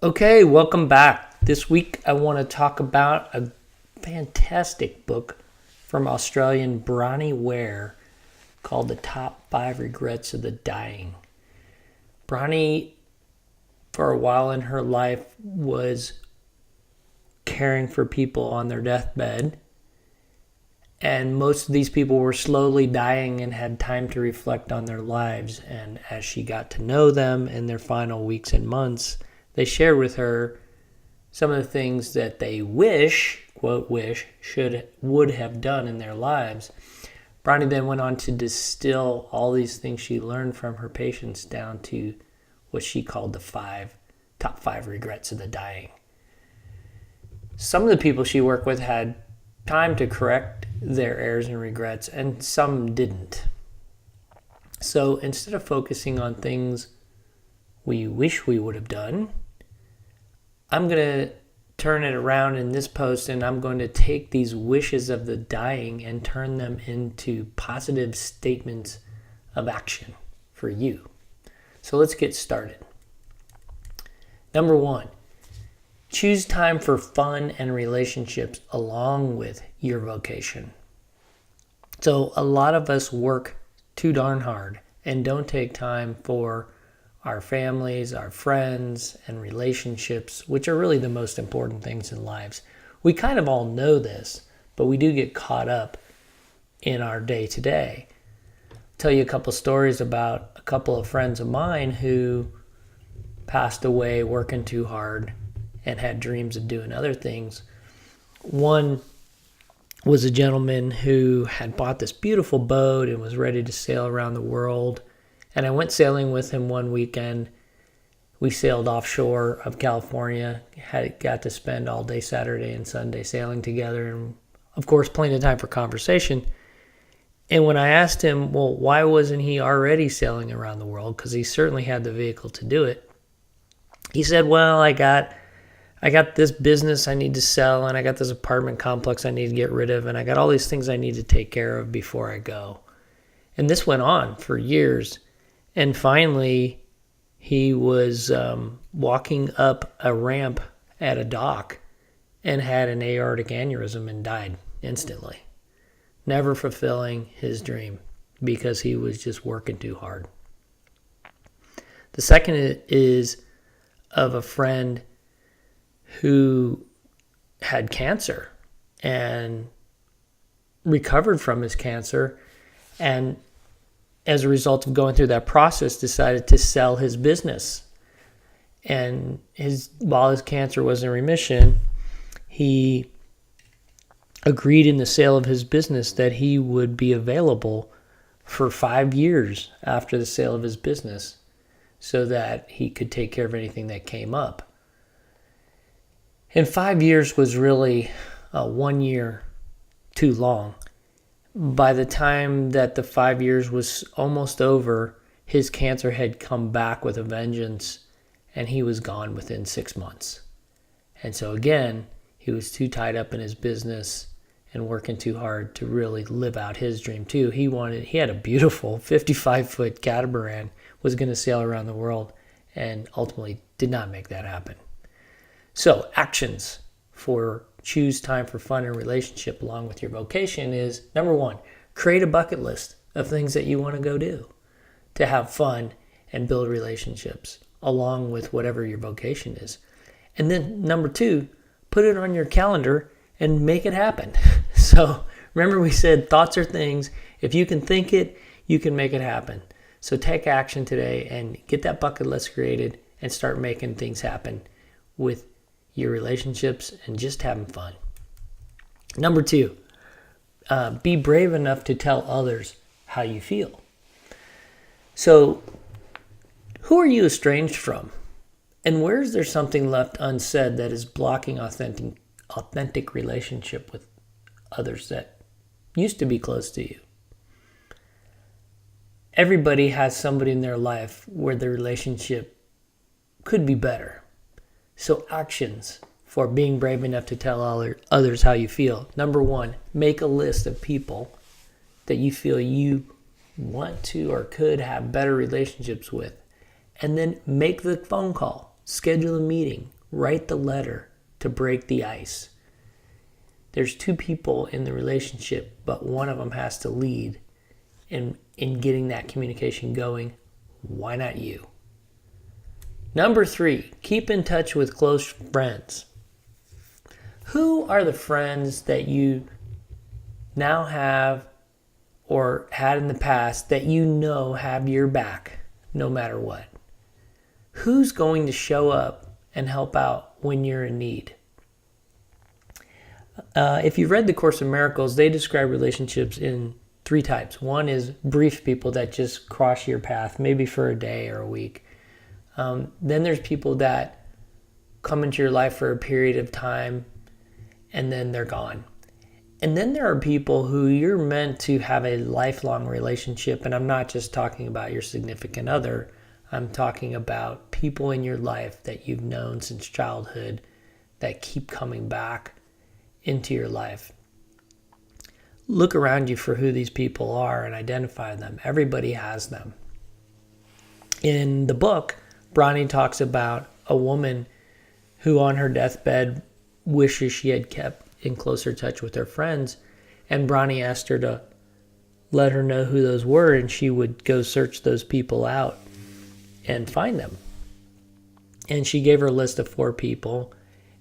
Okay, welcome back. This week I want to talk about a fantastic book from Australian Bronnie Ware called The Top 5 Regrets of the Dying. Bronnie, for a while in her life, was caring for people on their deathbed, and most of these people were slowly dying and had time to reflect on their lives. And as she got to know them in their final weeks and months, they shared with her some of the things that they would have done in their lives. Bronnie then went on to distill all these things she learned from her patients down to what she called the top five regrets of the dying. Some of the people she worked with had time to correct their errors and regrets, and some didn't. So instead of focusing on things we wish we would have done, I'm going to turn it around in this post, and I'm going to take these wishes of the dying and turn them into positive statements of action for you. So let's get started. Number 1, choose time for fun and relationships along with your vocation. So a lot of us work too darn hard and don't take time for our families, our friends, and relationships, which are really the most important things in lives. We kind of all know this, but we do get caught up in our day-to-day. I'll tell you a couple stories about a couple of friends of mine who passed away working too hard and had dreams of doing other things. One was a gentleman who had bought this beautiful boat and was ready to sail around the world. And I went sailing with him one weekend. We sailed offshore of California, got to spend all day Saturday and Sunday sailing together, and of course plenty of time for conversation. And when I asked him, well, why wasn't he already sailing around the world? Because he certainly had the vehicle to do it. He said, well, I got this business I need to sell, and I got this apartment complex I need to get rid of, and I got all these things I need to take care of before I go. And this went on for years. And finally, he was walking up a ramp at a dock and had an aortic aneurysm and died instantly, never fulfilling his dream because he was just working too hard. The second is of a friend who had cancer and recovered from his cancer, and as a result of going through that process, decided to sell his business. And while his cancer was in remission, he agreed in the sale of his business that he would be available for 5 years after the sale of his business so that he could take care of anything that came up. And 5 years was really 1 year too long. By the time that the 5 years was almost over, his cancer had come back with a vengeance, and he was gone within 6 months. And so again, he was too tied up in his business and working too hard to really live out his dream too. He had a beautiful 55-foot catamaran, was going to sail around the world, and ultimately did not make that happen. So actions for choose time for fun and relationship along with your vocation is, number 1, create a bucket list of things that you want to go do to have fun and build relationships along with whatever your vocation is. And then number 2, put it on your calendar and make it happen. So remember, we said thoughts are things. If you can think it, you can make it happen. So take action today and get that bucket list created and start making things happen with your relationships and just having fun. Number 2, be brave enough to tell others how you feel. So who are you estranged from? And where is there something left unsaid that is blocking authentic relationship with others that used to be close to you? Everybody has somebody in their life where the relationship could be better. So actions for being brave enough to tell others how you feel. Number 1, make a list of people that you feel you want to or could have better relationships with. And then make the phone call. schedule a meeting, write the letter to break the ice. There's two people in the relationship, but one of them has to lead in getting that communication going. Why not you? Number 3, keep in touch with close friends. Who are the friends that you now have or had in the past that you know have your back no matter what? Who's going to show up and help out when you're in need? If you've read the Course in Miracles, they describe relationships in 3 types. One is brief people that just cross your path, maybe for a day or a week. Then there's people that come into your life for a period of time and then they're gone. And then there are people who you're meant to have a lifelong relationship. And I'm not just talking about your significant other. I'm talking about people in your life that you've known since childhood that keep coming back into your life. Look around you for who these people are and identify them. Everybody has them. In the book, Bronnie talks about a woman who on her deathbed wishes she had kept in closer touch with her friends. And Bronnie asked her to let her know who those were, and she would go search those people out and find them. And she gave her a list of 4 people,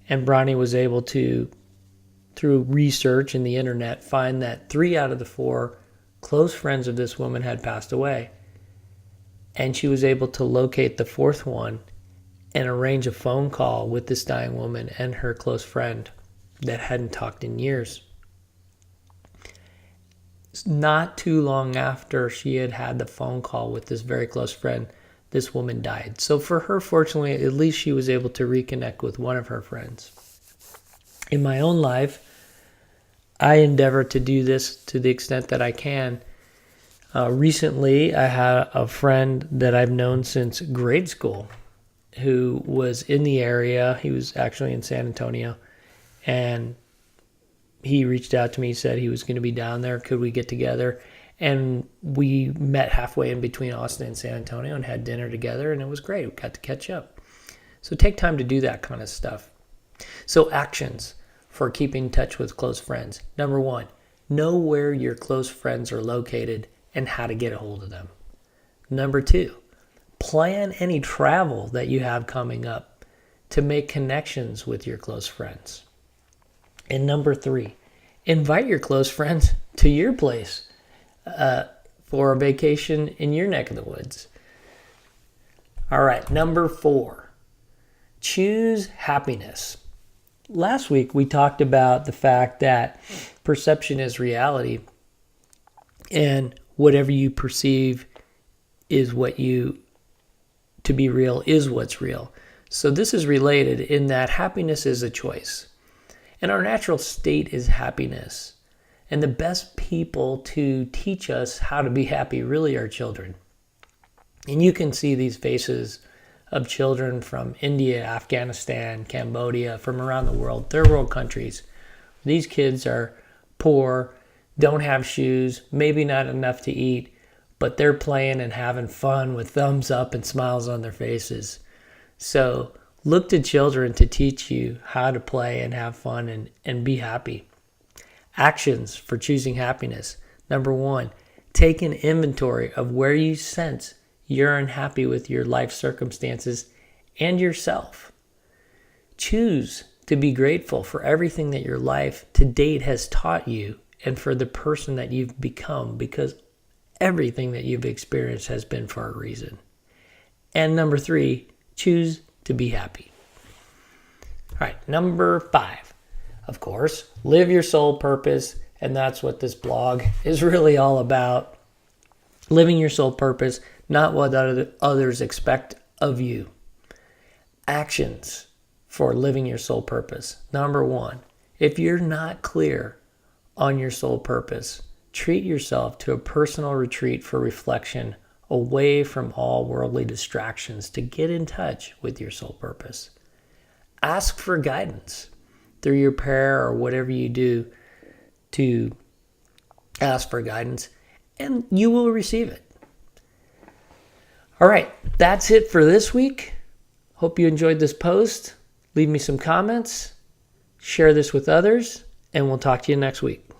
and Bronnie was able to, through research in the internet, find that 3 out of the 4 close friends of this woman had passed away. And she was able to locate the 4th one and arrange a phone call with this dying woman and her close friend that hadn't talked in years. Not too long after she had had the phone call with this very close friend, this woman died. So for her, fortunately, at least she was able to reconnect with one of her friends. In my own life, I endeavor to do this to the extent that I can. Recently, I had a friend that I've known since grade school who was in the area. He was actually in San Antonio, and he reached out to me, said he was going to be down there. Could we get together? And we met halfway in between Austin and San Antonio and had dinner together, and it was great. We got to catch up. So take time to do that kind of stuff. So actions for keeping in touch with close friends. Number 1, know where your close friends are located and how to get a hold of them. Number 2, plan any travel that you have coming up to make connections with your close friends. And number 3, invite your close friends to your place for a vacation in your neck of the woods. All right, number 4, choose happiness. Last week we talked about the fact that perception is reality, and whatever you perceive is what you to be real is what's real. So this is related in that happiness is a choice. And our natural state is happiness. And the best people to teach us how to be happy really are children. And you can see these faces of children from India, Afghanistan, Cambodia, from around the world, third world countries. These kids are poor, don't have shoes, maybe not enough to eat, but they're playing and having fun with thumbs up and smiles on their faces. So look to children to teach you how to play and have fun and be happy. Actions for choosing happiness. Number 1, take an inventory of where you sense you're unhappy with your life circumstances and yourself. Choose to be grateful for everything that your life to date has taught you and for the person that you've become, because everything that you've experienced has been for a reason. And number 3, choose to be happy. All right, number 5, of course, live your soul purpose. And that's what this blog is really all about. Living your soul purpose, not what others expect of you. Actions for living your soul purpose. Number 1, if you're not clear on your soul purpose, treat yourself to a personal retreat for reflection away from all worldly distractions to get in touch with your soul purpose. Ask for guidance through your prayer or whatever you do to ask for guidance, and you will receive it. All right, that's it for this week. Hope you enjoyed this post. Leave me some comments. Share this with others, and we'll talk to you next week.